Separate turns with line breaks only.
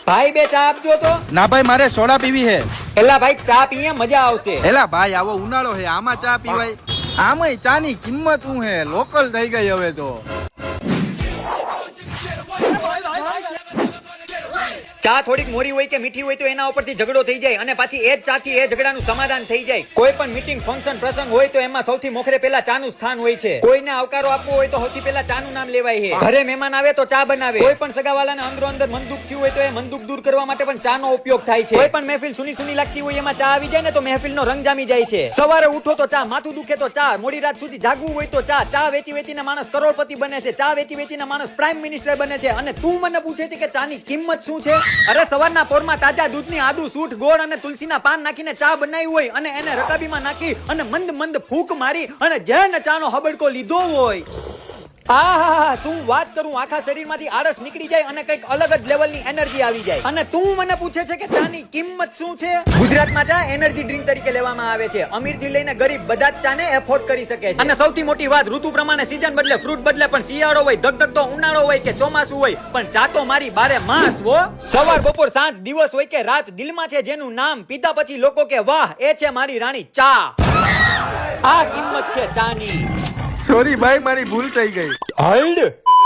ભાઈ બે ચા આપજો તો.
ના ભાઈ મારે સોડા પીવી હે.
એલા ભાઈ ચા પીએ મજા આવશે.
એલા ભાઈ આવો ઉનાળો હે, આમાં ચા પીવાય? આમાંય ચા ની કિંમત શું હે, લોકલ થઈ ગઈ હવે તો.
ચા થોડીક મોરી હોય કે મીઠી હોય તો એના ઉપરથી ઝઘડો થઈ જાય અને પાછી એ જ ચાથી એ ઝઘડાનું સમાધાન થઈ જાય. કોઈ પણ મીટિંગ ફંક્શન પ્રસંગ હોય તો એમાં સૌથી મોખરે પેલા ચાનું સ્થાન હોય છે. કોઈને આવકારો આપવો હોય તો સૌથી પેલા ચાનું નામ લેવાય છે. ઘરે મહેમાન આવે તો ચા બનાવે. કોઈ પણ સગાવાલાને અંદરો અંદર મનદુખ થયું હોય તો એ મનદુખ દૂર કરવા માટે પણ ચાનો ઉપયોગ થાય છે. કોઈ પણ મહેફિલ સુની સુની લાગતી હોય એમાં ચા આવી જાય ને તો મહેફિલનો રંગ જામી જાય છે. સવારે ઉઠો તો ચા, માથું દુખે તો ચા, મોડી રાત સુધી જાગવું હોય તો ચા. ચા વેચી વેચીને માણસ કરોડપતિ બને છે. ચા વેચી વેચીને માણસ પ્રાઇમ મિનિસ્ટર બને છે. અને તું મને પૂછે છે કે ચાની કિંમત શું છે? અરે સવારના પોરમાં તાજા દૂધની આદુ, સૂંઠ, ગોળ અને તુલસીના પાન નાખીને ચા બનાવી હોય અને એને રકાબીમાં નાખી અને મંદ મંદ ફૂંક મારી અને જેને ચાનો હબડકો લીધો હોય, આહા શું વાત કરું, આખા શરીરમાંથી આળસ નીકળી જાય અને કંઈક અલગ જ લેવલની એનર્જી આવી જાય. અને તું મને પૂછે છે કે ચાની કિંમત શું છે? ગુજરાતમાં ચા એનર્જી ડ્રિંક તરીકે લેવામાં આવે છે. અમીરથી લઈને ગરીબ બધા જ ચાને એફોર્ડ કરી શકે છે. અને સૌથી મોટી વાત, ઋતુ પ્રમાણે સીઝન બદલે, ફ્રૂટ બદલે, પણ શિયાળો હોય, ધગધગતો ઉનાળો હોય કે ચોમાસું હોય, પણ ચા તો મારી બારે માસ હો. સવાર બપોર સાંજ, દિવસ હોય કે રાત, દિલમાં છે જેનું નામ, પીતા પછી લોકો કે વાહ, એ છે મારી રાણી ચા. આ કિંમત છે ચાની.
સોરી ભાઈ મારી ભૂલ થઈ ગઈ.
હલ્ડ